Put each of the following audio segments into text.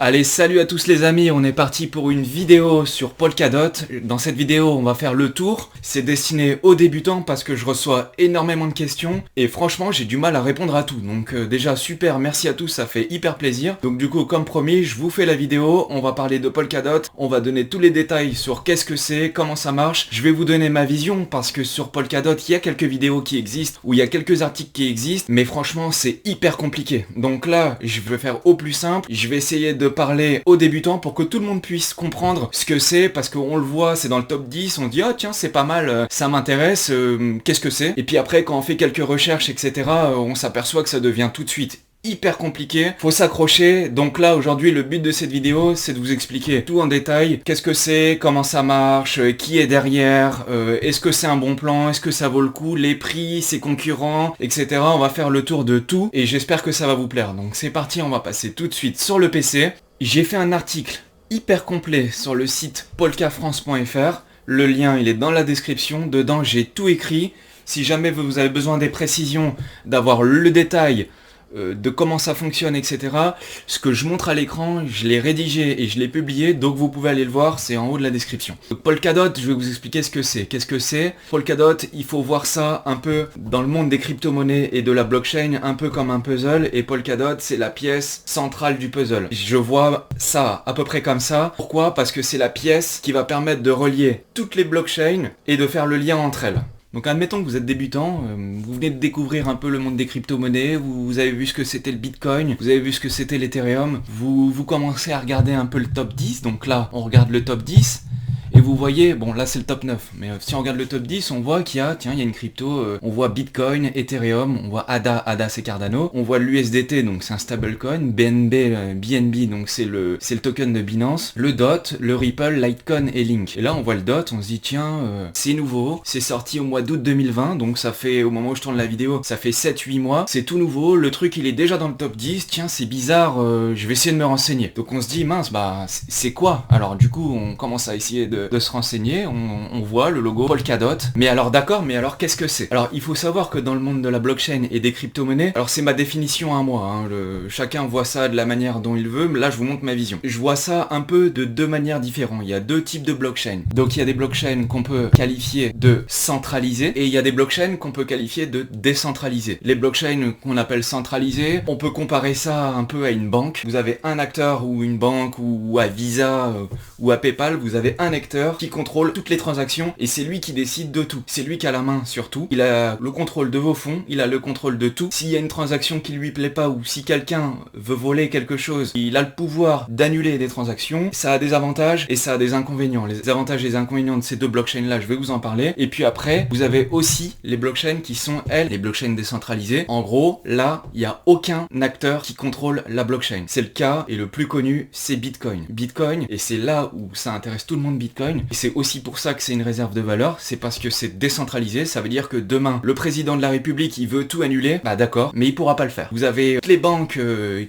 Allez, salut à tous les amis, on est parti pour une vidéo sur Polkadot. Dans cette vidéo, on va faire le tour. C'est destiné aux débutants parce que je reçois énormément de questions et franchement, j'ai du mal à répondre à tout. Donc déjà, super, merci à tous, ça fait hyper plaisir. Donc du coup, comme promis, je vous fais la vidéo, on va parler de Polkadot, on va donner tous les détails sur qu'est-ce que c'est, comment ça marche. Je vais vous donner ma vision parce que sur Polkadot, il y a quelques vidéos qui existent, ou il y a quelques articles qui existent, mais franchement, c'est hyper compliqué. Donc là, je vais faire au plus simple, je vais essayer de parler aux débutants pour que tout le monde puisse comprendre ce que c'est, parce qu'on le voit, c'est dans le top 10, on dit ah tiens c'est pas mal, ça m'intéresse, qu'est-ce que c'est? Et puis après quand on fait quelques recherches etc, on s'aperçoit que ça devient tout de suite hyper compliqué, faut s'accrocher. Donc là aujourd'hui le but de cette vidéo c'est de vous expliquer tout en détail, qu'est-ce que c'est, comment ça marche, qui est derrière, est-ce que c'est un bon plan, est-ce que ça vaut le coup, les prix, ses concurrents, etc. On va faire le tour de tout et j'espère que ça va vous plaire. Donc c'est parti, on va passer tout de suite sur le PC. J'ai fait un article hyper complet sur le site polkafrance.fr, le lien il est dans la description, dedans j'ai tout écrit. Si jamais vous avez besoin des précisions, d'avoir le détail de comment ça fonctionne, etc. Ce que je montre à l'écran, je l'ai rédigé et je l'ai publié, donc vous pouvez aller le voir, c'est en haut de la description. Donc Polkadot, je vais vous expliquer ce que c'est. Qu'est-ce que c'est? Polkadot, il faut voir ça un peu dans le monde des crypto-monnaies et de la blockchain, un peu comme un puzzle, et Polkadot, c'est la pièce centrale du puzzle. Je vois ça à peu près comme ça. Pourquoi? Parce que c'est la pièce qui va permettre de relier toutes les blockchains et de faire le lien entre elles. Donc admettons que vous êtes débutant, vous venez de découvrir un peu le monde des crypto-monnaies, vous avez vu ce que c'était le Bitcoin, vous avez vu ce que c'était l'Ethereum, vous commencez à regarder un peu le top 10, donc là on regarde le top 10, et vous voyez, bon là c'est le top 9, mais si on regarde le top 10, on voit qu'il y a, tiens, il y a une crypto, on voit Bitcoin, Ethereum, on voit ADA c'est Cardano, on voit l'USDT, donc c'est un stablecoin, BNB, donc c'est le token de Binance, le DOT, le Ripple, Litecoin et Link. Et là on voit le DOT, on se dit tiens, c'est nouveau, c'est sorti au mois d'août 2020, donc ça fait, au moment où je tourne la vidéo, ça fait 7-8 mois, c'est tout nouveau, le truc il est déjà dans le top 10, tiens c'est bizarre, je vais essayer de me renseigner. Donc on se dit mince, bah c'est quoi? Alors du coup on commence à essayer de se renseigner, on voit le logo Polkadot, mais alors d'accord, mais alors qu'est-ce que c'est? Alors il faut savoir que dans le monde de la blockchain et des crypto-monnaies, alors c'est ma définition à moi, hein, chacun voit ça de la manière dont il veut, mais là je vous montre ma vision. Je vois ça un peu de deux manières différentes, il y a deux types de blockchain. Donc il y a des blockchains qu'on peut qualifier de centralisées, et il y a des blockchains qu'on peut qualifier de décentralisées. Les blockchains qu'on appelle centralisées, on peut comparer ça un peu à une banque. Vous avez un acteur ou une banque ou à Visa ou à PayPal, vous avez un acteur qui contrôle toutes les transactions et c'est lui qui décide de tout. C'est lui qui a la main sur tout. Il a le contrôle de vos fonds, il a le contrôle de tout. S'il y a une transaction qui lui plaît pas ou si quelqu'un veut voler quelque chose, il a le pouvoir d'annuler des transactions. Ça a des avantages et ça a des inconvénients. Les avantages et les inconvénients de ces deux blockchains là, je vais vous en parler. Et puis après, vous avez aussi les blockchains qui sont, elles, les blockchains décentralisées. En gros, là, il n'y a aucun acteur qui contrôle la blockchain. C'est le cas et le plus connu, c'est Bitcoin. Bitcoin, et c'est là où ça intéresse tout le monde Bitcoin. Et c'est aussi pour ça que c'est une réserve de valeur, c'est parce que c'est décentralisé, ça veut dire que demain, le président de la République, il veut tout annuler, bah d'accord, mais il pourra pas le faire. Vous avez toutes les banques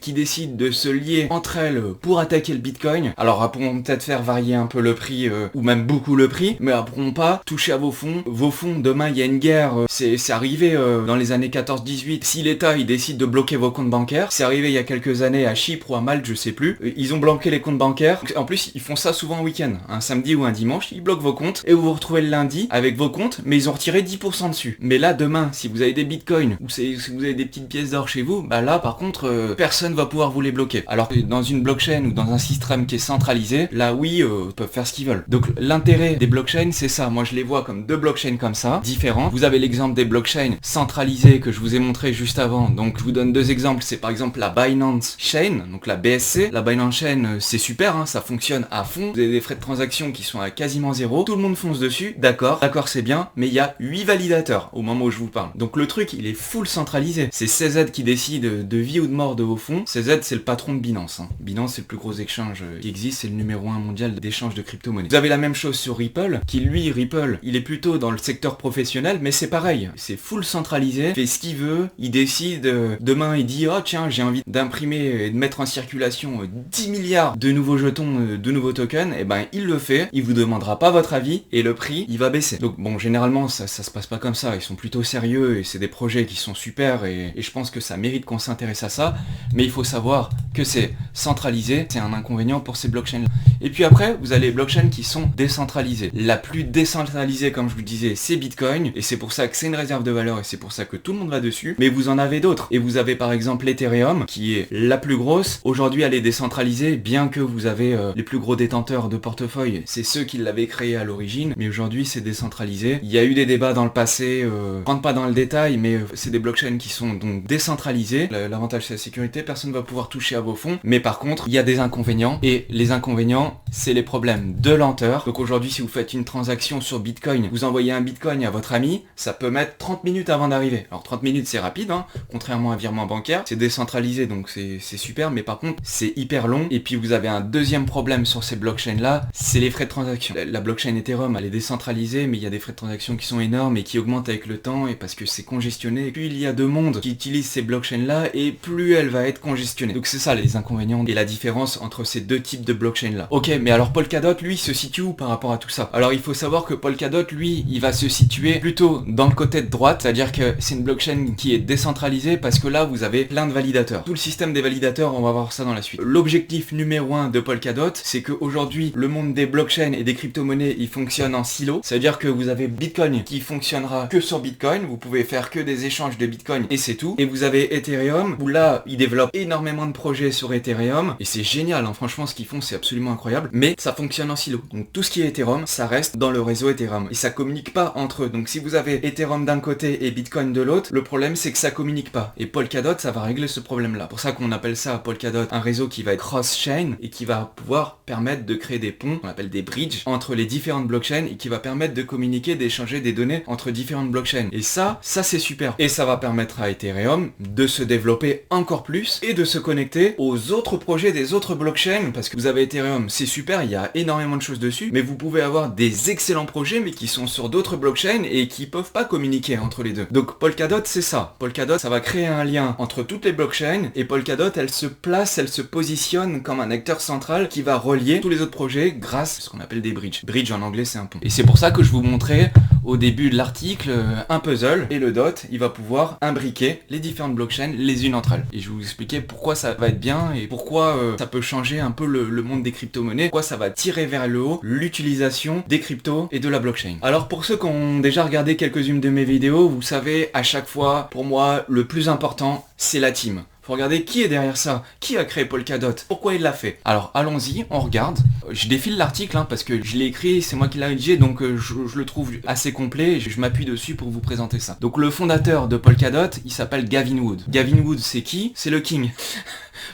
qui décident de se lier entre elles pour attaquer le Bitcoin, alors elles pourront peut-être faire varier un peu le prix, ou même beaucoup le prix, mais elles pourront pas toucher à vos fonds. Vos fonds, demain, il y a une guerre, c'est arrivé dans les années 14-18, si l'État, il décide de bloquer vos comptes bancaires, c'est arrivé il y a quelques années à Chypre ou à Malte, je sais plus, ils ont bloqué les comptes bancaires, en plus, ils font ça souvent en week-end, un samedi ou un dimanche, ils bloquent vos comptes et vous vous retrouvez le lundi avec vos comptes, mais ils ont retiré 10% dessus. Mais là, demain, si vous avez des bitcoins ou si vous avez des petites pièces d'or chez vous, bah là, par contre, personne va pouvoir vous les bloquer. Alors que dans une blockchain ou dans un système qui est centralisé, là, oui, ils peuvent faire ce qu'ils veulent. Donc, l'intérêt des blockchains, c'est ça. Moi, je les vois comme deux blockchains comme ça, différentes. Vous avez l'exemple des blockchains centralisées que je vous ai montré juste avant. Donc, je vous donne deux exemples. C'est par exemple la Binance Chain, donc la BSC. La Binance Chain, c'est super, hein, ça fonctionne à fond. Vous avez des frais de transaction qui sont à quasiment zéro, tout le monde fonce dessus, d'accord c'est bien, mais il y a 8 validateurs au moment où je vous parle. Donc le truc, il est full centralisé. C'est CZ qui décide de vie ou de mort de vos fonds. CZ, c'est le patron de Binance. Hein. Binance, c'est le plus gros exchange qui existe, c'est le numéro 1 mondial d'échange de crypto-monnaies. Vous avez la même chose sur Ripple, qui lui, Ripple, il est plutôt dans le secteur professionnel, mais c'est pareil. C'est full centralisé, il fait ce qu'il veut, il décide, demain il dit, oh tiens, j'ai envie d'imprimer et de mettre en circulation 10 milliards de nouveaux jetons, de nouveaux tokens, et ben il le fait, il vous vous demandera pas votre avis et le prix il va baisser. Donc bon, généralement ça se passe pas comme ça, ils sont plutôt sérieux et c'est des projets qui sont super et je pense que ça mérite qu'on s'intéresse à ça, mais il faut savoir que c'est centralisé, c'est un inconvénient pour ces blockchains. Et puis après, vous avez les blockchains qui sont décentralisées. La plus décentralisée, comme je vous disais, c'est Bitcoin, et c'est pour ça que c'est une réserve de valeur et c'est pour ça que tout le monde va dessus, mais vous en avez d'autres. Et vous avez par exemple l'Ethereum, qui est la plus grosse. Aujourd'hui, elle est décentralisée, bien que vous avez les plus gros détenteurs de portefeuille, c'est ceux qui l'avaient créé à l'origine, mais aujourd'hui c'est décentralisé. Il y a eu des débats dans le passé, je rentre pas dans le détail, mais c'est des blockchains qui sont donc décentralisées. L'avantage c'est la sécurité, personne ne va pouvoir toucher à vos fonds, mais par contre, il y a des inconvénients, et les inconvénients, c'est les problèmes de lenteur. Donc aujourd'hui, si vous faites une transaction sur Bitcoin, vous envoyez un Bitcoin à votre ami, ça peut mettre 30 minutes avant d'arriver. Alors 30 minutes c'est rapide, hein, contrairement à un virement bancaire, c'est décentralisé donc c'est super, mais par contre c'est hyper long. Et puis vous avez un deuxième problème sur ces blockchains là, c'est les frais de transaction. La blockchain Ethereum elle est décentralisée, mais il y a des frais de transaction qui sont énormes et qui augmentent avec le temps, et parce que c'est congestionné. Et puis il y a de monde qui utilise ces blockchains là, et plus elle va être congestionnée. Donc c'est ça les inconvénients et la différence entre ces deux types de blockchains là. Ok, mais alors Polkadot lui se situe où par rapport à tout ça? Alors il faut savoir que Polkadot lui il va se situer plutôt dans le côté de droite, c'est-à-dire que c'est une blockchain qui est décentralisée parce que là vous avez plein de validateurs. Tout le système des validateurs, on va voir ça dans la suite. L'objectif numéro 1 de Polkadot, c'est qu'aujourd'hui le monde des blockchains et des crypto-monnaies il fonctionne en silo, c'est-à-dire que vous avez Bitcoin qui fonctionnera que sur Bitcoin, vous pouvez faire que des échanges de Bitcoin et c'est tout. Et vous avez Ethereum où là ils développent énormément de projets sur Ethereum et c'est génial, hein. Franchement ce qu'ils font c'est absolument incroyable, mais ça fonctionne en silo. Donc tout ce qui est Ethereum, ça reste dans le réseau Ethereum et ça communique pas entre eux. Donc si vous avez Ethereum d'un côté et Bitcoin de l'autre, le problème c'est que ça communique pas. Et Polkadot, ça va régler ce problème-là. Pour ça qu'on appelle ça Polkadot un réseau qui va être cross-chain et qui va pouvoir permettre de créer des ponts, on appelle des bridges, entre les différentes blockchains et qui va permettre de communiquer, d'échanger des données entre différentes blockchains. Et ça c'est super. Et ça va permettre à Ethereum de se développer encore plus et de se connecter aux autres projets des autres blockchains, parce que vous avez Ethereum, c'est super, il y a énormément de choses dessus, mais vous pouvez avoir des excellents projets mais qui sont sur d'autres blockchains et qui peuvent pas communiquer entre les deux. Donc Polkadot c'est ça. Polkadot ça va créer un lien entre toutes les blockchains et Polkadot elle se place, elle se positionne comme un acteur central qui va relier tous les autres projets grâce à ce qu'on appelle des bridges. Bridge en anglais c'est un pont. Et c'est pour ça que je vous montrais au début de l'article un puzzle et le DOT il va pouvoir imbriquer les différentes blockchains les unes entre elles. Et je vais vous expliquer pourquoi ça va être bien et pourquoi ça peut changer un peu le monde des crypto-monnaies, pourquoi ça va tirer vers le haut l'utilisation des cryptos et de la blockchain. Alors pour ceux qui ont déjà regardé quelques-unes de mes vidéos, vous savez à chaque fois, pour moi, le plus important, c'est la team. Faut regarder qui est derrière ça, qui a créé Polkadot, pourquoi il l'a fait. Alors allons-y, on regarde. Je défile l'article parce que je l'ai écrit, c'est moi qui l'ai rédigé, donc je le trouve assez complet et je m'appuie dessus pour vous présenter ça. Donc le fondateur de Polkadot, il s'appelle Gavin Wood. Gavin Wood c'est qui? C'est le king.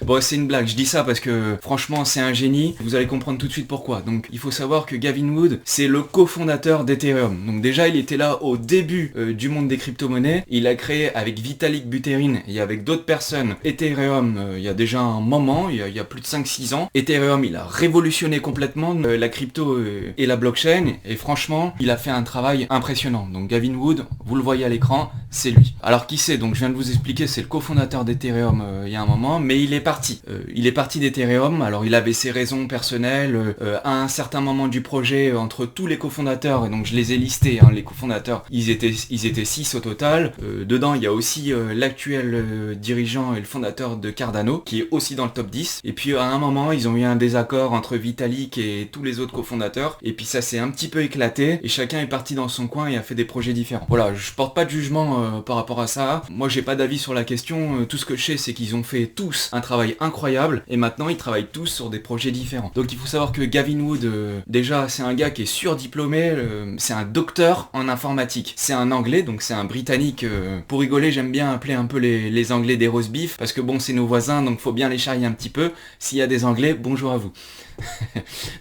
Bon, c'est une blague, je dis ça parce que franchement c'est un génie, vous allez comprendre tout de suite pourquoi. Donc il faut savoir que Gavin Wood, c'est le cofondateur d'Ethereum. Donc déjà il était là au début du monde des crypto-monnaies, il a créé avec Vitalik Buterin et avec d'autres personnes Ethereum il y a déjà un moment, il y a plus de 5-6 ans. Ethereum il a révolutionné complètement la crypto et la blockchain et franchement il a fait un travail impressionnant. Donc Gavin Wood, vous le voyez à l'écran, c'est lui. Alors qui c'est? Donc je viens de vous expliquer, c'est le cofondateur d'Ethereum il y a un moment, mais il est parti. Il est parti d'Ethereum, alors il avait ses raisons personnelles, à un certain moment du projet, entre tous les cofondateurs, et donc je les ai listés, hein, les cofondateurs, ils étaient 6 au total. Dedans il y a aussi l'actuel dirigeant et le fondateur de Cardano, qui est aussi dans le top 10, et puis à un moment ils ont eu un désaccord entre Vitalik et tous les autres cofondateurs, et puis ça s'est un petit peu éclaté, et chacun est parti dans son coin et a fait des projets différents. Voilà, je porte pas de jugement par rapport à ça, moi j'ai pas d'avis sur la question, tout ce que je sais c'est qu'ils ont fait tous un travail incroyable et maintenant ils travaillent tous sur des projets différents. Donc il faut savoir que Gavin Wood, déjà c'est un gars qui est surdiplômé, c'est un docteur en informatique. C'est un anglais, donc c'est un britannique. Pour rigoler j'aime bien appeler un peu les anglais des roast beef parce que bon c'est nos voisins donc faut bien les charrier un petit peu. S'il y a des anglais, bonjour à vous.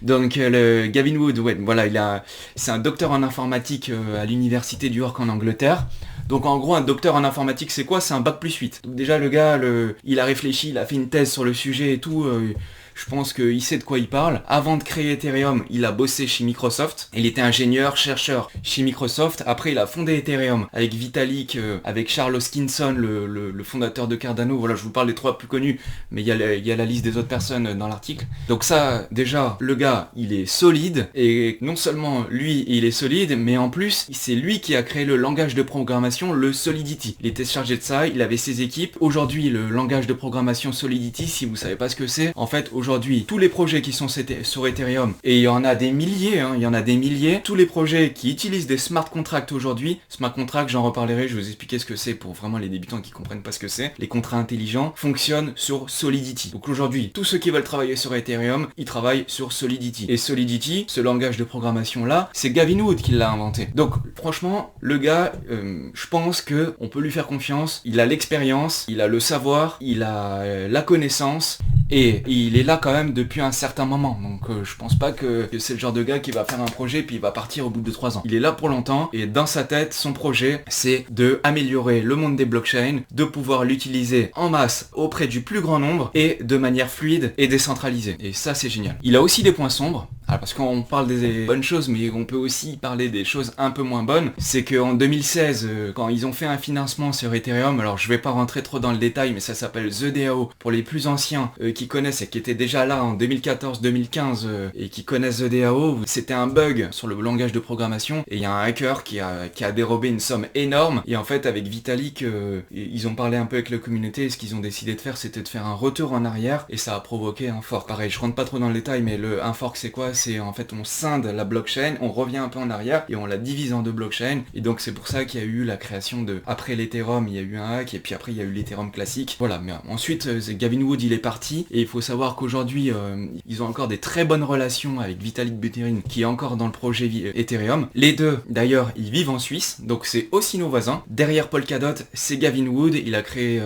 Donc le Gavin Wood, ouais, voilà, c'est un docteur en informatique à l'université d'York en Angleterre. Donc en gros un docteur en informatique c'est quoi? C'est un bac+8. Donc déjà le gars, il a réfléchi, il a fait une thèse sur le sujet et tout. je pense qu'il sait de quoi il parle. Avant de créer Ethereum, il a bossé chez Microsoft. Il était ingénieur, chercheur chez Microsoft. Après, il a fondé Ethereum avec Vitalik, avec Charles Hoskinson, le fondateur de Cardano. Voilà, je vous parle des 3 plus connus, mais il y a la liste des autres personnes dans l'article. Donc ça, déjà, le gars, il est solide. Et non seulement lui, il est solide, mais en plus, c'est lui qui a créé le langage de programmation, le Solidity. Il était chargé de ça, il avait ses équipes. Aujourd'hui, le langage de programmation Solidity, si vous savez pas ce que c'est, en fait, aujourd'hui, tous les projets qui sont sur Ethereum, et il y en a des milliers, il y en a des milliers, tous les projets qui utilisent des smart contracts aujourd'hui, smart contracts, j'en reparlerai, je vais vous expliquer ce que c'est pour vraiment les débutants qui comprennent pas ce que c'est, les contrats intelligents fonctionnent sur Solidity. Donc aujourd'hui, tous ceux qui veulent travailler sur Ethereum, ils travaillent sur Solidity. Et Solidity, ce langage de programmation là, c'est Gavin Wood qui l'a inventé. Donc franchement, le gars, je pense que on peut lui faire confiance, il a l'expérience, il a le savoir, il a la connaissance, et il est là quand même depuis un certain moment. Donc je pense pas que c'est le genre de gars qui va faire un projet puis il va partir au bout de 3 ans. Il est là pour longtemps, et dans sa tête, son projet, c'est de améliorer le monde des blockchains, de pouvoir l'utiliser en masse auprès du plus grand nombre, et de manière fluide et décentralisée. Et ça, c'est génial. Il a aussi des points sombres. Alors parce qu'on parle des bonnes choses, mais on peut aussi parler des choses un peu moins bonnes. C'est qu'en 2016, quand ils ont fait un financement sur Ethereum, alors je vais pas rentrer trop dans le détail, mais ça s'appelle The DAO. Pour les plus anciens qui connaissent et qui étaient déjà là en 2014-2015 et qui connaissent The DAO, c'était un bug sur le langage de programmation, et il y a un hacker qui a dérobé une somme énorme. Et en fait, avec Vitalik, ils ont parlé un peu avec la communauté, et ce qu'ils ont décidé de faire, c'était de faire un retour en arrière, et ça a provoqué un fork. Pareil, je rentre pas trop dans le détail, mais un fork, c'est quoi? C'est en fait, on scinde la blockchain, on revient un peu en arrière et on la divise en 2 blockchains, et donc c'est pour ça qu'il y a eu la création de, après l'Ethereum, il y a eu un hack, et puis après il y a eu l'Ethereum classique. Voilà, mais ensuite Gavin Wood, il est parti, et il faut savoir qu'aujourd'hui ils ont encore des très bonnes relations avec Vitalik Buterin, qui est encore dans le projet Ethereum. Les deux d'ailleurs, ils vivent en Suisse, donc c'est aussi nos voisins. Derrière Polkadot, c'est Gavin Wood, il a créé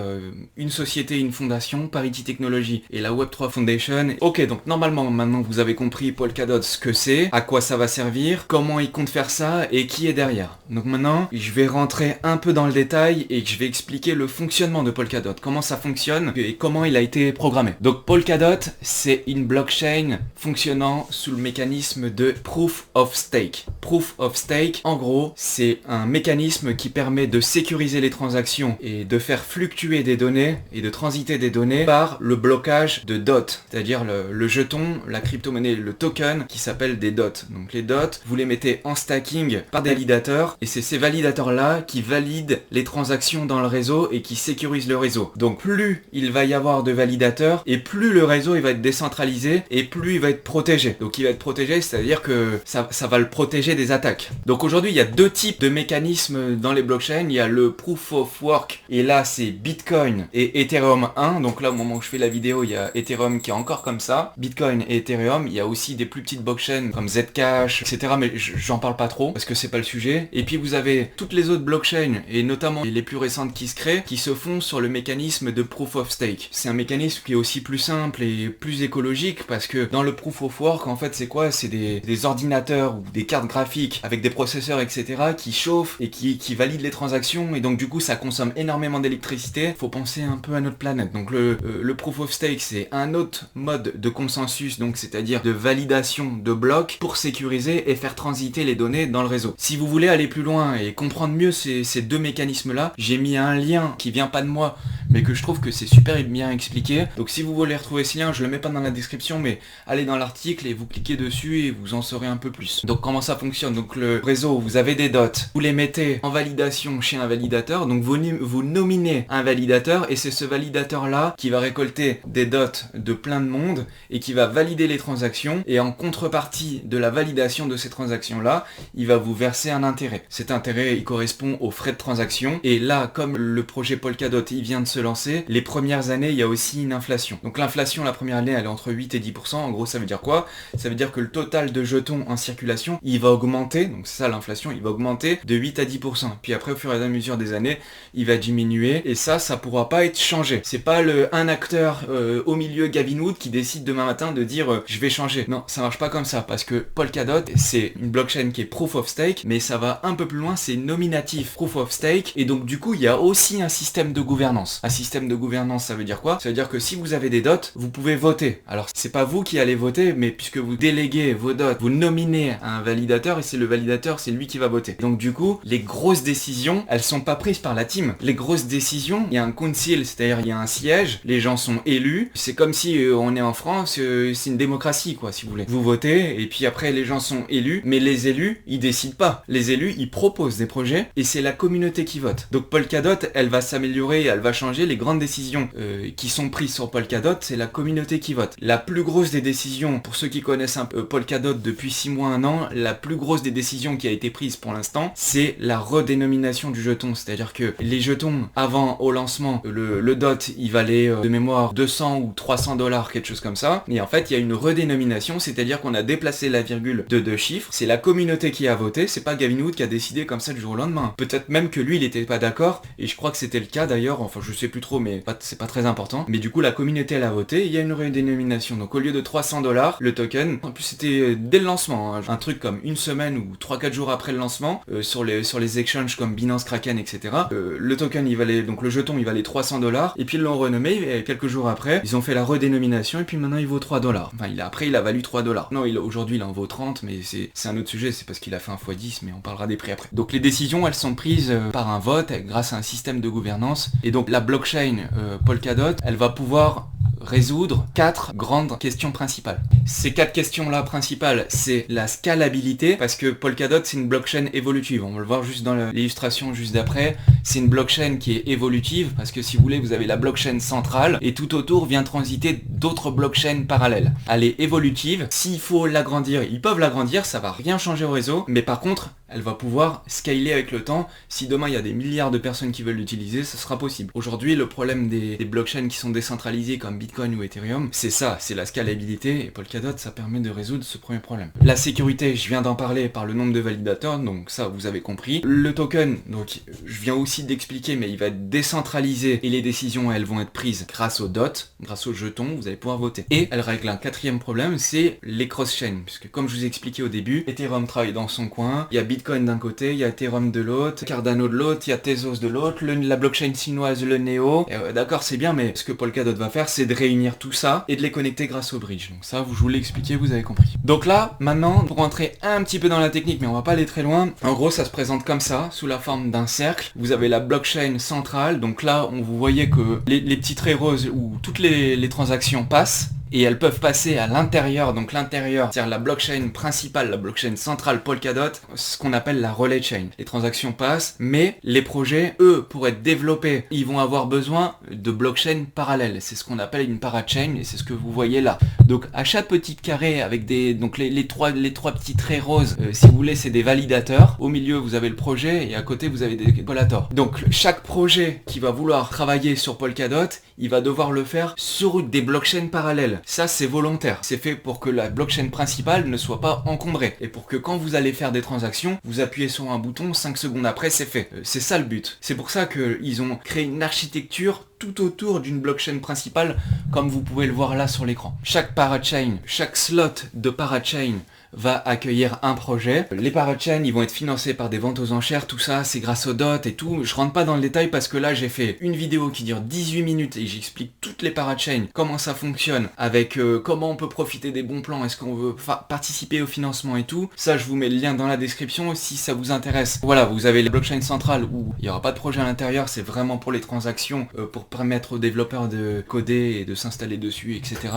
une société, une fondation, Parity Technology et la Web3 Foundation. Ok, donc normalement maintenant vous avez compris Polkadot, ce que c'est, à quoi ça va servir, comment il compte faire ça, et qui est derrière. Donc maintenant, je vais rentrer un peu dans le détail, et je vais expliquer le fonctionnement de Polkadot, comment ça fonctionne, et comment il a été programmé. Donc Polkadot, c'est une blockchain fonctionnant sous le mécanisme de Proof of Stake. Proof of Stake, en gros, c'est un mécanisme qui permet de sécuriser les transactions et de faire fluctuer des données, et de transiter des données par le blocage de DOT, c'est-à-dire le jeton, la crypto-monnaie, le token, qui s'appellent des dots. Donc les dots, vous les mettez en stacking par des validateurs, et c'est ces validateurs-là qui valident les transactions dans le réseau et qui sécurisent le réseau. Donc plus il va y avoir de validateurs, et plus le réseau il va être décentralisé, et plus il va être protégé. Donc il va être protégé, c'est-à-dire que ça va le protéger des attaques. Donc aujourd'hui, il y a 2 types de mécanismes dans les blockchains. Il y a le Proof of Work, et là c'est Bitcoin et Ethereum 1. Donc là, au moment où je fais la vidéo, il y a Ethereum qui est encore comme ça. Bitcoin et Ethereum, il y a aussi des plus petites blockchains comme Zcash, etc. Mais j'en parle pas trop parce que c'est pas le sujet. Et puis vous avez toutes les autres blockchains, et notamment les plus récentes qui se créent, qui se font sur le mécanisme de Proof of Stake. C'est un mécanisme qui est aussi plus simple et plus écologique, parce que dans le Proof of Work, en fait, c'est quoi? C'est des ordinateurs ou des cartes graphiques avec des processeurs, etc. qui chauffent et qui valident les transactions, et donc du coup ça consomme énormément d'électricité. Faut penser un peu à notre planète. Donc le Proof of Stake, c'est un autre mode de consensus, donc c'est-à-dire de validation de blocs pour sécuriser et faire transiter les données dans le réseau. Si vous voulez aller plus loin et comprendre mieux ces 2 mécanismes-là, j'ai mis un lien qui vient pas de moi, mais que je trouve que c'est super bien expliqué. Donc si vous voulez retrouver ce lien, je le mets pas dans la description, mais allez dans l'article et vous cliquez dessus et vous en saurez un peu plus. Donc comment ça fonctionne? Donc le réseau, vous avez des dots, vous les mettez en validation chez un validateur, donc vous nominez un validateur, et c'est ce validateur-là qui va récolter des dots de plein de monde et qui va valider les transactions, et en contrepartie de la validation de ces transactions-là, il va vous verser un intérêt. Cet intérêt, il correspond aux frais de transaction, et là, comme le projet Polkadot, il vient de se lancer, les premières années, il y a aussi une inflation. Donc l'inflation, la première année, elle est entre 8 et 10%. En gros, ça veut dire quoi? Ça veut dire que le total de jetons en circulation, il va augmenter, donc c'est ça l'inflation, il va augmenter de 8 à 10%. Puis après, au fur et à mesure des années, il va diminuer, et ça pourra pas être changé. C'est pas un acteur au milieu, Gavin Wood, qui décide demain matin de dire je vais changer. Non, ça marche pas comme ça, parce que Polkadot, c'est une blockchain qui est Proof of Stake, mais ça va un peu plus loin, c'est nominatif Proof of Stake, et donc du coup, il y a aussi un système de gouvernance. système de gouvernance, ça veut dire quoi? Ça veut dire que si vous avez des dots, vous pouvez voter. Alors c'est pas vous qui allez voter, mais puisque vous déléguez vos dots, vous nominez un validateur et c'est le validateur, c'est lui qui va voter. Donc du coup, les grosses décisions, elles sont pas prises par la team. Les grosses décisions, il y a un council, c'est-à-dire il y a un siège, les gens sont élus. C'est comme si on est en France, c'est une démocratie quoi, si vous voulez. Vous votez et puis après les gens sont élus, mais les élus, ils décident pas. Les élus, ils proposent des projets et c'est la communauté qui vote. Donc Polkadot, elle va s'améliorer, elle va changer. Les grandes décisions qui sont prises sur Polkadot, c'est la communauté qui vote. La plus grosse des décisions, pour ceux qui connaissent un peu Polkadot depuis 6 mois, 1 an, la plus grosse des décisions qui a été prise pour l'instant, c'est la redénomination du jeton. C'est-à-dire que les jetons, avant au lancement, le DOT, il valait de mémoire 200 ou 300 $, quelque chose comme ça. Et en fait, il y a une redénomination, c'est-à-dire qu'on a déplacé la virgule de 2 chiffres. C'est la communauté qui a voté, c'est pas Gavin Wood qui a décidé comme ça du jour au lendemain. Peut-être même que lui, il était pas d'accord, et je crois que c'était le cas d'ailleurs, enfin je sais plus trop, mais c'est pas très important. Mais du coup, la communauté, elle a voté, il y a une redénomination. Donc au lieu de 300 $, le token, en plus c'était dès le lancement, hein, un truc comme une semaine ou 3-4 jours après le lancement, sur les exchanges comme Binance, Kraken, etc. Le token, il valait, donc le jeton, il valait 300 $, et puis ils l'ont renommé, et quelques jours après, ils ont fait la redénomination, et puis maintenant il vaut 3 $. Enfin, après, il a valu 3 $. Non, aujourd'hui, il en vaut 30, mais c'est un autre sujet, c'est parce qu'il a fait un x10, mais on parlera des prix après. Donc les décisions, elles sont prises par un vote, grâce à un système de gouvernance, et donc la blockchain Polkadot, elle va pouvoir résoudre 4 grandes questions principales. Ces 4 questions-là principales, c'est la scalabilité, parce que Polkadot, c'est une blockchain évolutive. On va le voir juste dans l'illustration juste d'après. C'est une blockchain qui est évolutive, parce que si vous voulez, vous avez la blockchain centrale, et tout autour vient transiter d'autres blockchains parallèles. Elle est évolutive. S'il faut l'agrandir, ils peuvent l'agrandir, ça va rien changer au réseau, mais par contre, elle va pouvoir scaler avec le temps. Si demain il y a des milliards de personnes qui veulent l'utiliser, ça sera possible. Aujourd'hui, le problème des blockchains qui sont décentralisées comme Bitcoin ou Ethereum, c'est ça, c'est la scalabilité, et Polkadot, ça permet de résoudre ce premier problème. La sécurité, je viens d'en parler par le nombre de validateurs, donc ça vous avez compris. Le token, donc je viens aussi d'expliquer, mais il va être décentralisé et les décisions, elles vont être prises grâce au DOT, grâce au jeton, vous allez pouvoir voter. Et elle règle un 4e problème, c'est les cross-chains, puisque comme je vous ai expliqué au début, Ethereum travaille dans son coin, il y a Bitcoin d'un côté, il y a Ethereum de l'autre, Cardano de l'autre, il y a Tezos de l'autre, la blockchain chinoise, le Neo. D'accord, c'est bien, mais ce que Polkadot va faire, c'est de réunir tout ça et de les connecter grâce au bridge. Donc ça, je vous l'ai expliqué, vous avez compris. Donc là, maintenant, pour rentrer un petit peu dans la technique, mais on va pas aller très loin, en gros, ça se présente comme ça, sous la forme d'un cercle. Vous avez la blockchain centrale, donc là, vous voyez que les petits traits roses où toutes les transactions passent, et elles peuvent passer à l'intérieur, donc l'intérieur, c'est-à-dire la blockchain principale, la blockchain centrale Polkadot, ce qu'on appelle la relay chain. Les transactions passent, mais les projets, eux, pour être développés, ils vont avoir besoin de blockchain parallèles. C'est ce qu'on appelle une parachain, et c'est ce que vous voyez là. Donc à chaque petit carré, avec donc les trois petits traits roses, si vous voulez, c'est des validateurs. Au milieu, vous avez le projet, et à côté, vous avez des collators. Donc chaque projet qui va vouloir travailler sur Polkadot, il va devoir le faire sur des blockchains parallèles. Ça, c'est volontaire. C'est fait pour que la blockchain principale ne soit pas encombrée. Et pour que quand vous allez faire des transactions, vous appuyez sur un bouton, 5 secondes après, c'est fait. C'est ça le but. C'est pour ça qu'ils ont créé une architecture tout autour d'une blockchain principale, comme vous pouvez le voir là sur l'écran. Chaque parachain, chaque slot de parachain va accueillir un projet. Les parachains, ils vont être financés par des ventes aux enchères, tout ça, c'est grâce au DOT et tout. Je rentre pas dans le détail parce que là, j'ai fait une vidéo qui dure 18 minutes et j'explique toutes les parachains, comment ça fonctionne, avec comment on peut profiter des bons plans, est-ce qu'on veut participer au financement et tout. Ça, je vous mets le lien dans la description si ça vous intéresse. Voilà, vous avez la blockchain centrale où il n'y aura pas de projet à l'intérieur, c'est vraiment pour les transactions, pour permettre aux développeurs de coder et de s'installer dessus, etc.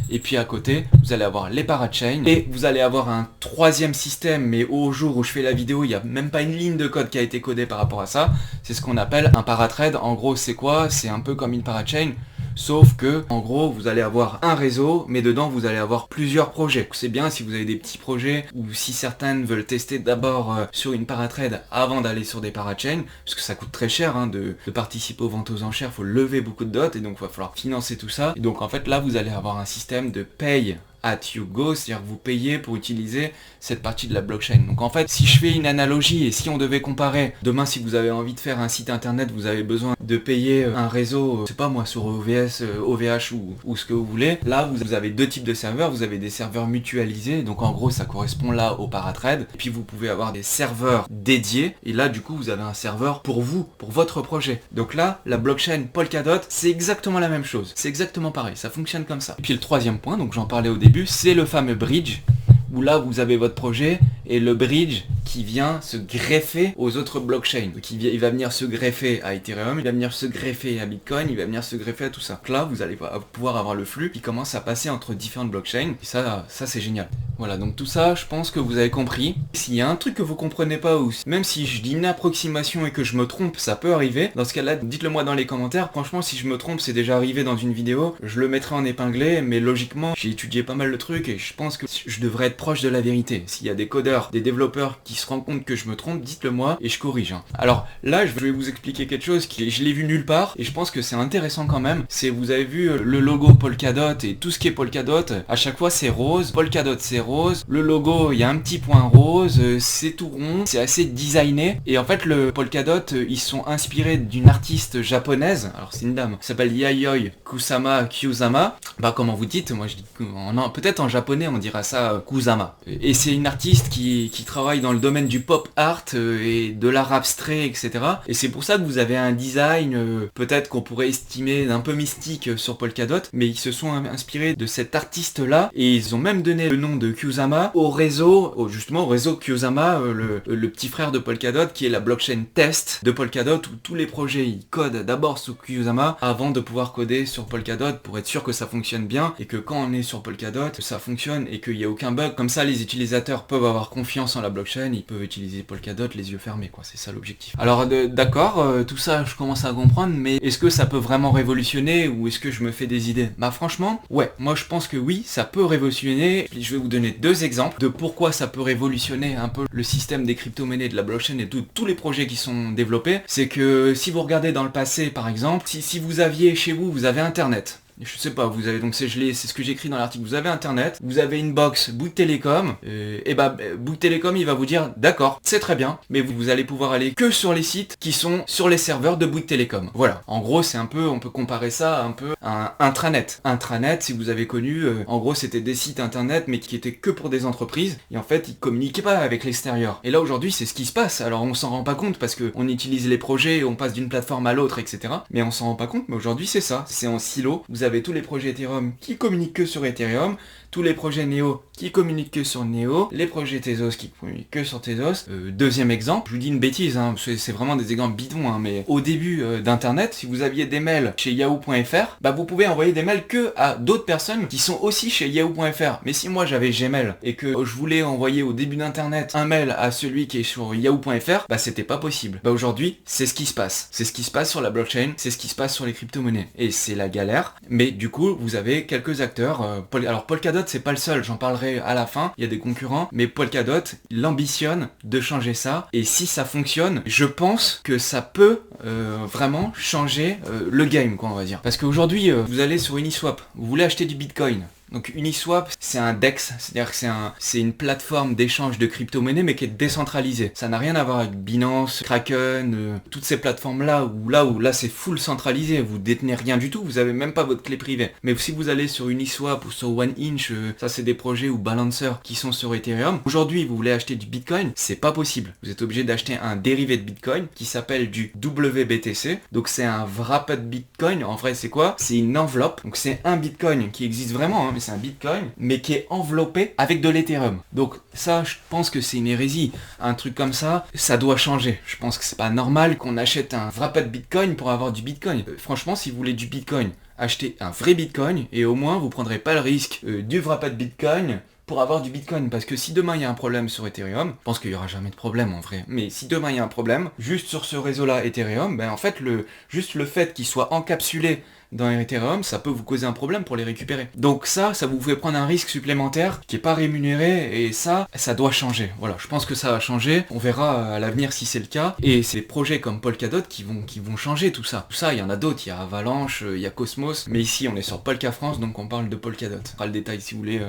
Et puis à côté, vous allez avoir les parachains et vous allez avoir un 3e système, mais au jour où je fais la vidéo, il n'y a même pas une ligne de code qui a été codée par rapport à ça. C'est ce qu'on appelle un parathread. En gros, c'est quoi? C'est un peu comme une parachain. Sauf que, en gros, vous allez avoir un réseau, mais dedans, vous allez avoir plusieurs projets. C'est bien si vous avez des petits projets, ou si certaines veulent tester d'abord sur une parathread avant d'aller sur des parachains, parce que ça coûte très cher de participer aux ventes aux enchères, il faut lever beaucoup de dots, et donc il va falloir financer tout ça. Et donc en fait, là, vous allez avoir un système de paye at you go, c'est-à-dire que vous payez pour utiliser cette partie de la blockchain. Donc en fait, si je fais une analogie et si on devait comparer, demain si vous avez envie de faire un site internet, vous avez besoin de payer un réseau, je sais pas moi, sur OVS, OVH ou ce que vous voulez, là vous avez deux types de serveurs, vous avez des serveurs mutualisés, donc en gros ça correspond là au paratrade, et puis vous pouvez avoir des serveurs dédiés, et là du coup vous avez un serveur pour vous, pour votre projet. Donc là, la blockchain Polkadot, c'est exactement la même chose, c'est exactement pareil, ça fonctionne comme ça. Et puis le troisième point, donc j'en parlais au début, c'est le fameux bridge, où là vous avez votre projet et le bridge qui vient se greffer aux autres blockchains. Donc il va venir se greffer à Ethereum, il va venir se greffer à Bitcoin, il va venir se greffer à tout ça. Donc là vous allez pouvoir avoir le flux qui commence à passer entre différentes blockchains, et ça c'est génial. Voilà, donc tout ça je pense que vous avez compris. S'il y a un truc que vous comprenez pas, ou même si je dis une approximation et que je me trompe, ça peut arriver, dans ce cas là dites-le moi dans les commentaires. Franchement si je me trompe, c'est déjà arrivé dans une vidéo, je le mettrai en épinglé, mais logiquement j'ai étudié pas mal le truc et je pense que je devrais être proche de la vérité. S'il y a des codeurs, des développeurs qui se rendent compte que je me trompe, dites-le moi et je corrige. Alors là, je vais vous expliquer quelque chose qui je l'ai vu nulle part et je pense que c'est intéressant quand même. C'est, vous avez vu le logo Polkadot et tout ce qui est Polkadot, à chaque fois c'est rose, Polkadot c'est rose, le logo il y a un petit point rose, c'est tout rond, c'est assez designé, et en fait le Polkadot, ils sont inspirés d'une artiste japonaise, alors c'est une dame, qui s'appelle Yayoi Kusama Kyuzama, bah comment vous dites, moi je dis, peut-être en japonais on dira ça Kusama, et c'est une artiste qui travaille dans le domaine du pop art et de l'art abstrait, etc. Et c'est pour ça que vous avez un design peut-être qu'on pourrait estimer d'un peu mystique sur Polkadot, mais ils se sont inspirés de cet artiste là et ils ont même donné le nom de Kusama au réseau, justement au réseau Kusama, le petit frère de Polkadot, qui est la blockchain test de Polkadot, où tous les projets ils codent d'abord sur Kusama avant de pouvoir coder sur Polkadot pour être sûr que ça fonctionne bien et que quand on est sur Polkadot ça fonctionne et qu'il n'y a aucun bug. Comme ça les utilisateurs peuvent avoir confiance en la blockchain, ils peuvent utiliser Polkadot les yeux fermés, quoi, c'est ça l'objectif. Alors d'accord, tout ça je commence à comprendre, mais est-ce que ça peut vraiment révolutionner ou est-ce que je me fais des idées? Bah franchement, ouais, moi je pense que oui, ça peut révolutionner. Puis je vais vous donner deux exemples de pourquoi ça peut révolutionner un peu le système des crypto-monnaies, de la blockchain et tous les projets qui sont développés. C'est que si vous regardez dans le passé par exemple, si vous aviez chez vous, vous avez internet. Je sais pas, vous avez donc c'est ce que j'écris dans l'article, vous avez internet, vous avez une box Bouygues Télécom, et bah Bouygues Télécom il va vous dire d'accord, c'est très bien, mais vous allez pouvoir aller que sur les sites qui sont sur les serveurs de Bouygues Télécom. Voilà, en gros c'est un peu, on peut comparer ça un peu à un intranet. Intranet, si vous avez connu, en gros c'était des sites internet mais qui étaient que pour des entreprises, et en fait ils communiquaient pas avec l'extérieur. Et là aujourd'hui c'est ce qui se passe, alors on s'en rend pas compte parce que on utilise les projets, on passe d'une plateforme à l'autre, etc. Mais on s'en rend pas compte, mais aujourd'hui c'est ça, c'est en silo, vous avez tous les projets Ethereum qui communiquent que sur Ethereum, tous les projets Neo qui communiquent que sur Neo, les projets Tezos qui communiquent que sur Tezos. Deuxième exemple, je vous dis une bêtise, hein, c'est vraiment des exemples bidons, hein, mais au début d'internet, si vous aviez des mails chez yahoo.fr, bah vous pouvez envoyer des mails que à d'autres personnes qui sont aussi chez yahoo.fr. Mais si moi j'avais Gmail et que je voulais envoyer au début d'internet un mail à celui qui est sur yahoo.fr, bah c'était pas possible. Bah aujourd'hui, c'est ce qui se passe. C'est ce qui se passe sur la blockchain, c'est ce qui se passe sur les crypto-monnaies. Et c'est la galère, mais du coup, vous avez quelques acteurs. Alors Polkadot, c'est pas le seul, j'en parlerai à la fin, il y a des concurrents, mais Polkadot, il ambitionne de changer ça, et si ça fonctionne, je pense que ça peut vraiment changer le game, quoi, on va dire. Parce qu'aujourd'hui, vous allez sur Uniswap, vous voulez acheter du Bitcoin. Donc Uniswap, c'est un DEX, c'est-à-dire que c'est une plateforme d'échange de crypto-monnaies mais qui est décentralisée. Ça n'a rien à voir avec Binance, Kraken, toutes ces plateformes-là où là c'est full centralisé, vous détenez rien du tout, vous avez même pas votre clé privée. Mais si vous allez sur Uniswap ou sur OneInch, ça c'est des projets ou Balancer qui sont sur Ethereum. Aujourd'hui, vous voulez acheter du Bitcoin, c'est pas possible. Vous êtes obligé d'acheter un dérivé de Bitcoin qui s'appelle du WBTC. Donc c'est un wrapped Bitcoin. En vrai, c'est quoi? C'est une enveloppe. Donc c'est un Bitcoin qui existe vraiment, hein, c'est un Bitcoin, mais qui est enveloppé avec de l'Ethereum. Donc ça, je pense que c'est une hérésie. Un truc comme ça, ça doit changer. Je pense que c'est pas normal qu'on achète un wrapped Bitcoin pour avoir du Bitcoin. Franchement, si vous voulez du Bitcoin, achetez un vrai Bitcoin et au moins vous prendrez pas le risque du wrapped Bitcoin pour avoir du Bitcoin, parce que si demain il y a un problème sur Ethereum, je pense qu'il y aura jamais de problème en vrai, mais si demain il y a un problème, juste sur ce réseau-là Ethereum, ben en fait juste le fait qu'il soit encapsulé dans Ethereum, ça peut vous causer un problème pour les récupérer. Donc ça vous fait prendre un risque supplémentaire qui est pas rémunéré, et ça doit changer. Voilà, je pense que ça va changer. On verra à l'avenir si c'est le cas. Et c'est des projets comme Polkadot qui vont changer tout ça. Tout ça, il y en a d'autres. Il y a Avalanche, il y a Cosmos. Mais ici, on est sur Polka France, donc on parle de Polkadot. On fera le détail si vous voulez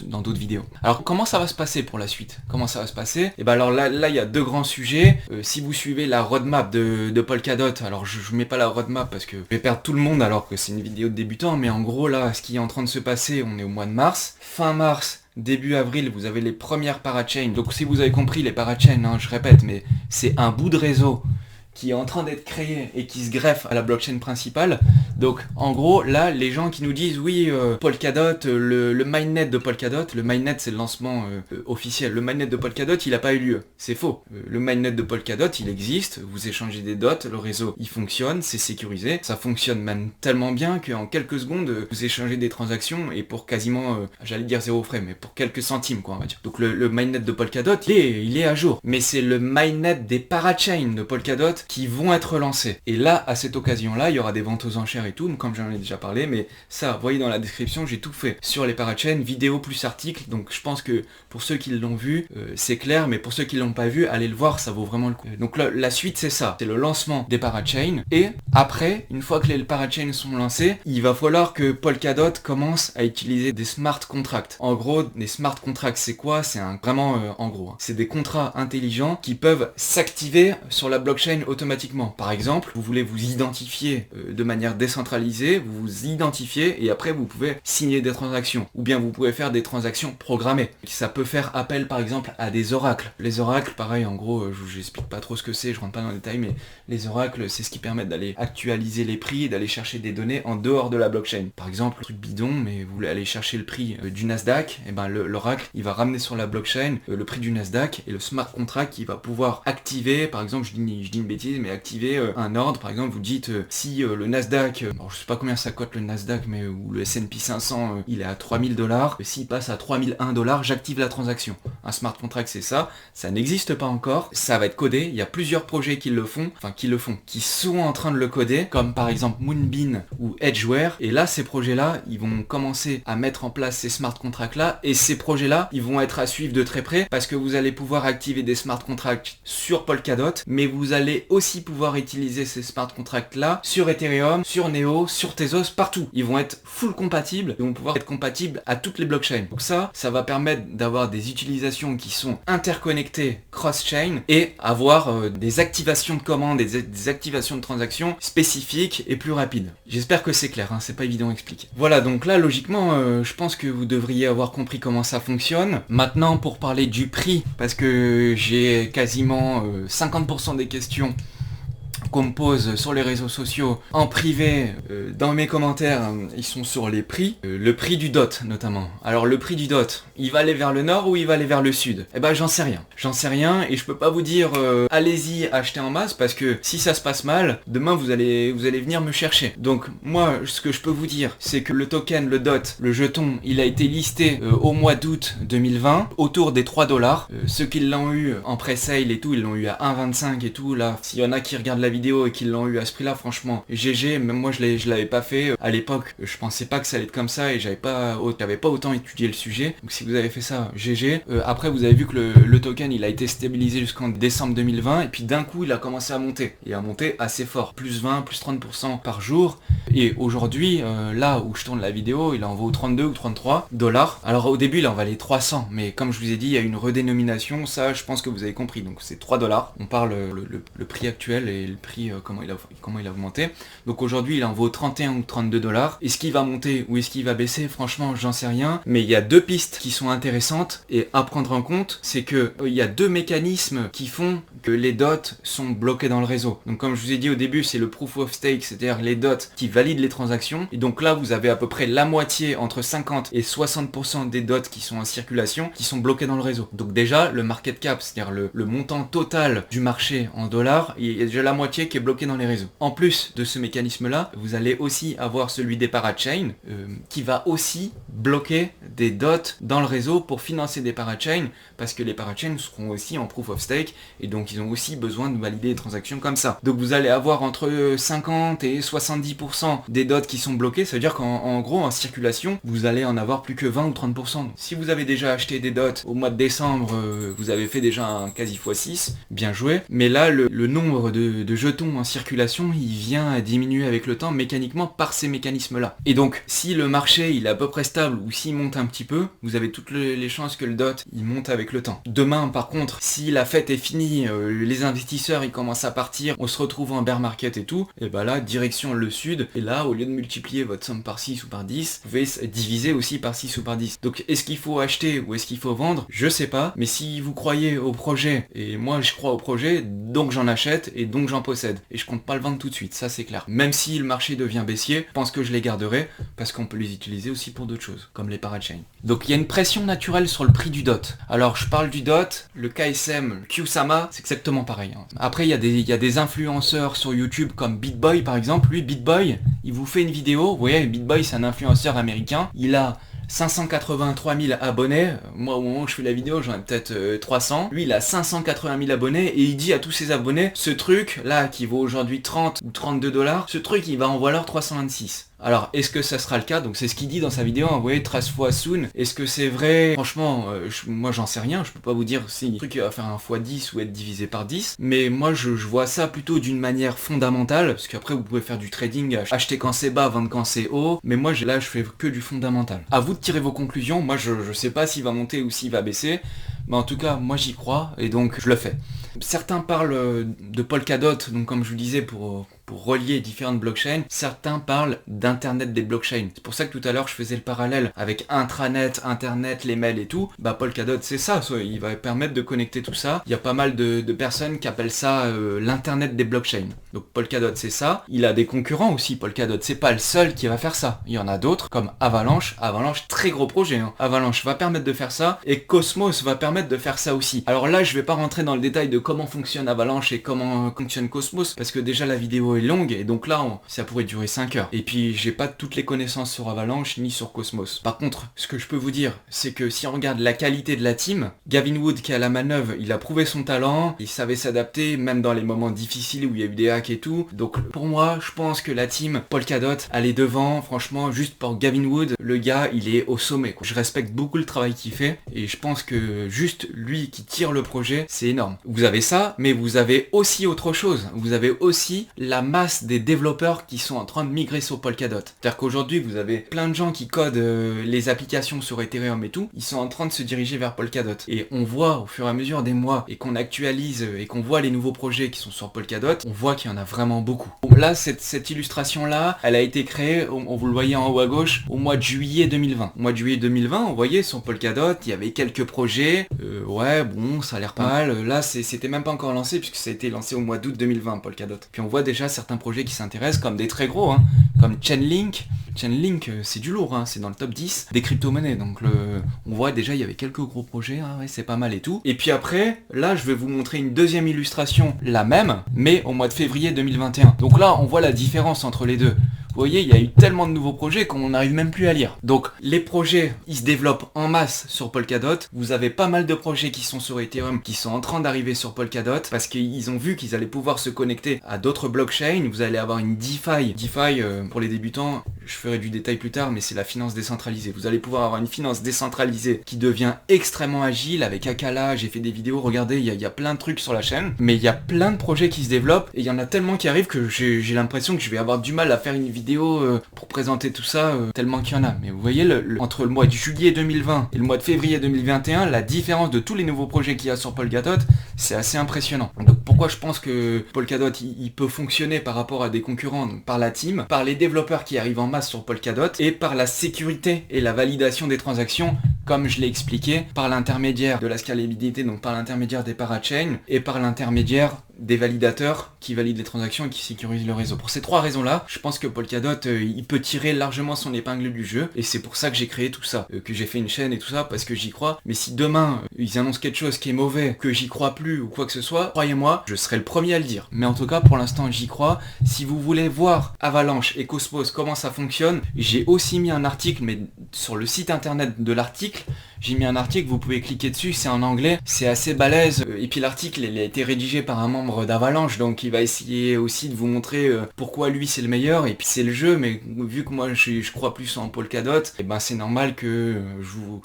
dans d'autres vidéos. Alors comment ça va se passer pour la suite? Comment ça va se passer? Et ben alors là il y a deux grands sujets. Si vous suivez la roadmap de Polkadot, alors je mets pas la roadmap parce que je vais perdre tout le monde alors que c'est une vidéo de débutant, mais en gros là, ce qui est en train de se passer, on est au mois de mars. Fin mars, début avril, vous avez les premières parachains. Donc si vous avez compris, les parachains, hein, je répète, mais c'est un bout de réseau qui est en train d'être créé et qui se greffe à la blockchain principale. Donc en gros là les gens qui nous disent oui Polkadot, le mainnet de Polkadot, le mainnet c'est le lancement officiel, le mainnet de Polkadot il n'a pas eu lieu, c'est faux. Le mainnet de Polkadot il existe, vous échangez des dots, le réseau il fonctionne, c'est sécurisé, ça fonctionne même tellement bien qu'en quelques secondes vous échangez des transactions et pour quasiment, j'allais dire 0 frais, mais pour quelques centimes quoi on va dire. Donc le mainnet de Polkadot il est à jour, mais c'est le mainnet des parachains de Polkadot qui vont être lancés. Et là, à cette occasion-là, il y aura des ventes aux enchères et tout, comme j'en ai déjà parlé, mais ça, vous voyez dans la description, j'ai tout fait sur les parachains, vidéo plus article, donc je pense que pour ceux qui l'ont vu, c'est clair, mais pour ceux qui l'ont pas vu, allez le voir, ça vaut vraiment le coup. Donc là, la suite, c'est ça, c'est le lancement des parachains, et après, une fois que les parachains sont lancés, il va falloir que Polkadot commence à utiliser des smart contracts. En gros, des smart contracts, c'est quoi? C'est en gros, c'est des contrats intelligents qui peuvent s'activer sur la blockchain automatiquement. Par exemple, vous voulez vous identifier de manière décentralisée, vous vous identifiez et après vous pouvez signer des transactions. Ou bien vous pouvez faire des transactions programmées. Ça peut faire appel par exemple à des oracles. Les oracles, pareil, en gros, je n'explique pas trop ce que c'est, je rentre pas dans le détail, mais les oracles, c'est ce qui permet d'aller actualiser les prix et d'aller chercher des données en dehors de la blockchain. Par exemple, le truc bidon, mais vous voulez aller chercher le prix du Nasdaq, et ben l'oracle, il va ramener sur la blockchain le prix du Nasdaq et le smart contract qui va pouvoir activer, par exemple, je dis une bêtise, mais activer un ordre, par exemple vous dites si le Nasdaq, alors je sais pas combien ça cote le Nasdaq, mais ou le S&P 500 il est à 3000$, s'il passe à 3001$, j'active la transaction. Un smart contract c'est ça n'existe pas encore, ça va être codé, il y a plusieurs projets qui sont en train de le coder, comme par exemple Moonbeam ou Edgeware, et là ces projets là, ils vont commencer à mettre en place ces smart contracts là, et ces projets là, ils vont être à suivre de très près, parce que vous allez pouvoir activer des smart contracts sur Polkadot, mais vous allez aussi pouvoir utiliser ces smart contracts là sur Ethereum, sur Neo, sur Tezos, partout. Ils vont être full compatibles, ils vont pouvoir être compatibles à toutes les blockchains. Donc ça va permettre d'avoir des utilisations qui sont interconnectées cross-chain et avoir des activations de commandes et des activations de transactions spécifiques et plus rapides. J'espère que c'est clair, hein, c'est pas évident à expliquer. Voilà, donc là logiquement je pense que vous devriez avoir compris comment ça fonctionne. Maintenant pour parler du prix, parce que j'ai quasiment 50% des questions qu'on me pose sur les réseaux sociaux, en privé, dans mes commentaires, ils sont sur les prix, le prix du DOT notamment. Alors le prix du DOT, il va aller vers le nord ou il va aller vers le sud? Eh ben j'en sais rien et je peux pas vous dire allez-y acheter en masse, parce que si ça se passe mal, demain vous allez venir me chercher. Donc moi ce que je peux vous dire, c'est que le token, le DOT, le jeton, il a été listé au mois d'août 2020 autour des 3$. Ceux qui l'ont eu en pré-sale et tout, ils l'ont eu à 1,25 et tout. Là, s'il y en a qui regardent la vidéo et qui l'ont eu à ce prix là, franchement GG, même moi je l'avais pas fait à l'époque, je pensais pas que ça allait être comme ça et j'avais pas autant étudié le sujet, donc si vous avez fait ça, GG. Après vous avez vu que le token il a été stabilisé jusqu'en décembre 2020 et puis d'un coup il a commencé à monter, et à monter assez fort, plus 20, plus 30% par jour, et aujourd'hui là où je tourne la vidéo il en vaut 32 ou 33$. Alors au début il en valait 300, mais comme je vous ai dit il y a une redénomination, ça je pense que vous avez compris, donc c'est 3$. On parle le prix actuel et le prix comment il a augmenté. Donc aujourd'hui il en vaut 31 ou 32$. Est-ce qu'il va monter ou est-ce qu'il va baisser? Franchement j'en sais rien, mais il y a deux pistes qui sont intéressantes et à prendre en compte, c'est que il y a deux mécanismes qui font que les dots sont bloqués dans le réseau. Donc comme je vous ai dit au début, c'est le proof of stake, c'est-à-dire les dots qui valident les transactions, et donc là vous avez à peu près la moitié, entre 50 et 60% des dots qui sont en circulation, qui sont bloqués dans le réseau. Donc déjà le market cap, c'est-à-dire le montant total du marché en dollars, il y a déjà la moitié marché qui est bloqué dans les réseaux. En plus de ce mécanisme-là, vous allez aussi avoir celui des parachains qui va aussi bloquer des dots dans le réseau pour financer des parachains parce que les parachains seront aussi en proof of stake et donc ils ont aussi besoin de valider des transactions comme ça. Donc vous allez avoir entre 50 et 70% des dots qui sont bloqués, ça veut dire qu'en gros en circulation, vous allez en avoir plus que 20 ou 30%. Donc, si vous avez déjà acheté des dots au mois de décembre, vous avez fait déjà un quasi x6, bien joué, mais là le nombre de jetons en circulation, il vient à diminuer avec le temps mécaniquement par ces mécanismes-là. Et donc si le marché il est à peu près stable ou s'il monte un petit peu, vous avez toutes les chances que le dot il monte avec le temps. Demain par contre, si la fête est finie, les investisseurs ils commencent à partir, on se retrouve en bear market et tout, et bah là direction le sud, et là au lieu de multiplier votre somme par 6 ou par 10, vous pouvez diviser aussi par 6 ou par 10. Donc est-ce qu'il faut acheter ou est-ce qu'il faut vendre? Je sais pas, mais si vous croyez au projet, et moi je crois au projet, donc j'en achète et donc j'en possède. Et je compte pas le vendre tout de suite, ça c'est clair. Même si le marché devient baissier, je pense que je les garderai, parce qu'on peut les utiliser aussi pour d'autres choses, comme les parachains. Donc il y a une pression naturelle sur le prix du dot. Alors je parle du dot, le KSM, le Kusama, c'est exactement pareil. Après il y a des influenceurs sur YouTube comme BitBoy par exemple. Lui BitBoy, il vous fait une vidéo, vous voyez BitBoy c'est un influenceur américain, il a 583 000 abonnés, moi au moment où je fais la vidéo j'en ai peut-être 300, lui il a 580 000 abonnés et il dit à tous ses abonnés, ce truc là qui vaut aujourd'hui 30 ou 32 $, ce truc il va en valoir 326. Alors, est-ce que ça sera le cas? Donc c'est ce qu'il dit dans sa vidéo, vous voyez, 13 fois soon. Est-ce que c'est vrai? Franchement, moi j'en sais rien, je peux pas vous dire si le truc va faire un fois 10 ou être divisé par 10. Mais moi je vois ça plutôt d'une manière fondamentale, parce qu'après vous pouvez faire du trading, acheter quand c'est bas, vendre quand c'est haut. Mais moi là je fais que du fondamental. À vous de tirer vos conclusions, moi je sais pas s'il va monter ou s'il va baisser. Mais en tout cas, moi j'y crois et donc je le fais. Certains parlent de Polkadot, donc comme je vous disais pour relier différentes blockchains, certains parlent d'internet des blockchains. C'est pour ça que tout à l'heure je faisais le parallèle avec intranet, internet, les mails et tout. Bah Polkadot c'est ça, il va permettre de connecter tout ça. Il y a pas mal de personnes qui appellent ça l'internet des blockchains. Donc Polkadot c'est ça. Il a des concurrents aussi, Polkadot. C'est pas le seul qui va faire ça. Il y en a d'autres comme Avalanche. Avalanche, très gros projet. Hein. Avalanche va permettre de faire ça et Cosmos va permettre de faire ça aussi. Alors là je vais pas rentrer dans le détail de comment fonctionne Avalanche et comment fonctionne Cosmos parce que déjà la vidéo est longue et donc là ça pourrait durer 5 heures. Et puis j'ai pas toutes les connaissances sur Avalanche ni sur Cosmos. Par contre, ce que je peux vous dire, c'est que si on regarde la qualité de la team, Gavin Wood qui est à la manœuvre, il a prouvé son talent, il savait s'adapter même dans les moments difficiles où il y a eu des hacks et tout. Donc pour moi, je pense que la team Polkadot, elle est devant, franchement, juste pour Gavin Wood, le gars, il est au sommet, quoi. Je respecte beaucoup le travail qu'il fait et je pense que juste lui qui tire le projet, c'est énorme. Vous avez ça, mais vous avez aussi autre chose. Vous avez aussi la masse des développeurs qui sont en train de migrer sur Polkadot. C'est-à-dire qu'aujourd'hui, vous avez plein de gens qui codent les applications sur Ethereum et tout, ils sont en train de se diriger vers Polkadot. Et on voit au fur et à mesure des mois et qu'on actualise et qu'on voit les nouveaux projets qui sont sur Polkadot, on voit qu'il y en a vraiment beaucoup. Là, cette illustration-là, elle a été créée, on vous le voyez en haut à gauche, au mois de juillet 2020. Au mois de juillet 2020, on voyait sur Polkadot, il y avait quelques projets, ouais, bon, ça a l'air pas mal. Là, c'était même pas encore lancé puisque ça a été lancé au mois d'août 2020, Polkadot. Puis on voit déjà certains projets qui s'intéressent comme des très gros, hein, comme Chainlink. Chainlink, c'est du lourd, hein, c'est dans le top 10 des crypto-monnaies. Donc on voit déjà, il y avait quelques gros projets, hein, ouais, c'est pas mal et tout. Et puis après, là, je vais vous montrer une deuxième illustration, la même, mais au mois de février 2021. Donc là, on voit la différence entre les deux. Vous voyez, il y a eu tellement de nouveaux projets qu'on n'arrive même plus à lire. Donc, les projets, ils se développent en masse sur Polkadot. Vous avez pas mal de projets qui sont sur Ethereum, qui sont en train d'arriver sur Polkadot, parce qu'ils ont vu qu'ils allaient pouvoir se connecter à d'autres blockchains. Vous allez avoir une DeFi. DeFi, pour les débutants, je ferai du détail plus tard, mais c'est la finance décentralisée. Vous allez pouvoir avoir une finance décentralisée qui devient extrêmement agile avec Akala. J'ai fait des vidéos, regardez, il y a plein de trucs sur la chaîne, mais il y a plein de projets qui se développent, et il y en a tellement qui arrivent que j'ai l'impression que je vais avoir du mal à faire une vidéo pour présenter tout ça tellement qu'il y en a. Mais vous voyez, entre le mois de juillet 2020 et le mois de février 2021, la différence de tous les nouveaux projets qu'il y a sur Polkadot, c'est assez impressionnant. Donc pourquoi je pense que Polkadot il peut fonctionner par rapport à des concurrents, donc par la team, par les développeurs qui arrivent en masse sur Polkadot et par la sécurité et la validation des transactions, comme je l'ai expliqué, par l'intermédiaire de la scalabilité, donc par l'intermédiaire des parachains et par l'intermédiaire des validateurs qui valident les transactions et qui sécurisent le réseau. Pour ces 3 raisons-là, je pense que Polkadot, il peut tirer largement son épingle du jeu, et c'est pour ça que j'ai créé tout ça, que j'ai fait une chaîne et tout ça, parce que j'y crois. Mais si demain, ils annoncent quelque chose qui est mauvais, que j'y crois plus ou quoi que ce soit, croyez-moi, je serai le premier à le dire. Mais en tout cas, pour l'instant, j'y crois. Si vous voulez voir Avalanche et Cosmos, comment ça fonctionne, j'ai aussi mis un article, mais sur le site internet de l'article, j'ai mis un article, vous pouvez cliquer dessus, c'est en anglais, c'est assez balèze, et puis l'article il a été rédigé par un membre d'Avalanche, donc il va essayer aussi de vous montrer pourquoi lui c'est le meilleur, et puis c'est le jeu, mais vu que moi je crois plus en Polkadot, et ben c'est normal que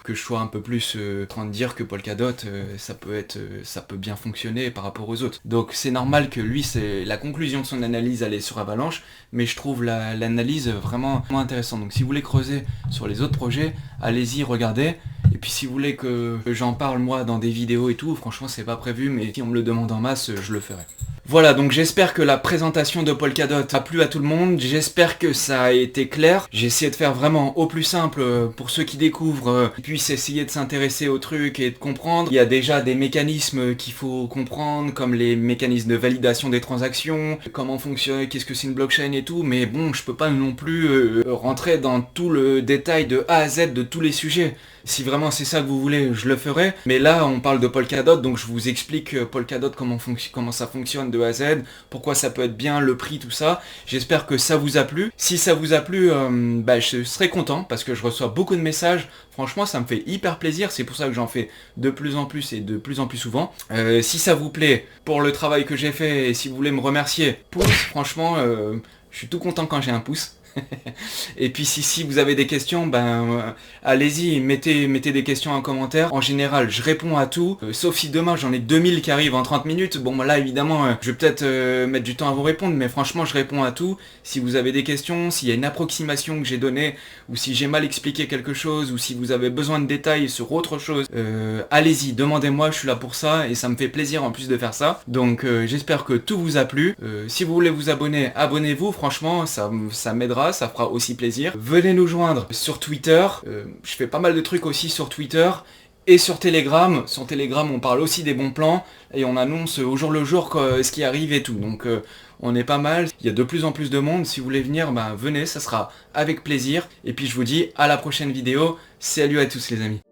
je sois un peu plus en train de dire que Polkadot ça peut bien fonctionner par rapport aux autres. Donc c'est normal que lui, c'est la conclusion de son analyse elle est sur Avalanche, mais je trouve l'analyse vraiment intéressante. Donc si vous voulez creuser sur les autres projets, allez-y, regardez. Et puis si vous voulez que j'en parle moi dans des vidéos et tout, franchement c'est pas prévu, mais si on me le demande en masse, je le ferai. Voilà, donc j'espère que la présentation de Polkadot a plu à tout le monde, j'espère que ça a été clair. J'ai essayé de faire vraiment au plus simple pour ceux qui découvrent, qui puissent essayer de s'intéresser au truc et de comprendre. Il y a déjà des mécanismes qu'il faut comprendre, comme les mécanismes de validation des transactions, comment fonctionne, qu'est-ce que c'est une blockchain et tout, mais bon, je peux pas non plus rentrer dans tout le détail de A à Z de tous les sujets. Si vraiment c'est ça que vous voulez, je le ferai. Mais là, on parle de Polkadot, donc je vous explique Polkadot, comment ça fonctionne de A à Z, pourquoi ça peut être bien, le prix, tout ça. J'espère que ça vous a plu. Si ça vous a plu, je serai content, parce que je reçois beaucoup de messages. Franchement, ça me fait hyper plaisir, c'est pour ça que j'en fais de plus en plus et de plus en plus souvent. Si ça vous plaît, pour le travail que j'ai fait, et si vous voulez me remercier, pouce, franchement, je suis tout content quand j'ai un pouce. Et puis si vous avez des questions, allez-y, mettez des questions en commentaire. En général, je réponds à tout, sauf si demain j'en ai 2000 qui arrivent en 30 minutes. Bon, là évidemment, je vais peut-être mettre du temps à vous répondre, mais franchement, je réponds à tout. Si vous avez des questions, s'il y a une approximation que j'ai donnée, ou si j'ai mal expliqué quelque chose, ou si vous avez besoin de détails sur autre chose, allez-y, demandez-moi, je suis là pour ça, et ça me fait plaisir en plus de faire ça. Donc j'espère que tout vous a plu. Si vous voulez vous abonner, abonnez-vous, franchement, ça m'aidera. Ça fera aussi plaisir. Venez nous joindre sur Twitter. Je fais pas mal de trucs aussi sur Twitter et sur Telegram. Sur Telegram, on parle aussi des bons plans et on annonce au jour le jour ce qui arrive et tout. Donc on est pas mal. Il y a de plus en plus de monde. Si vous voulez venir, venez, ça sera avec plaisir. Et puis je vous dis à la prochaine vidéo. Salut à tous les amis.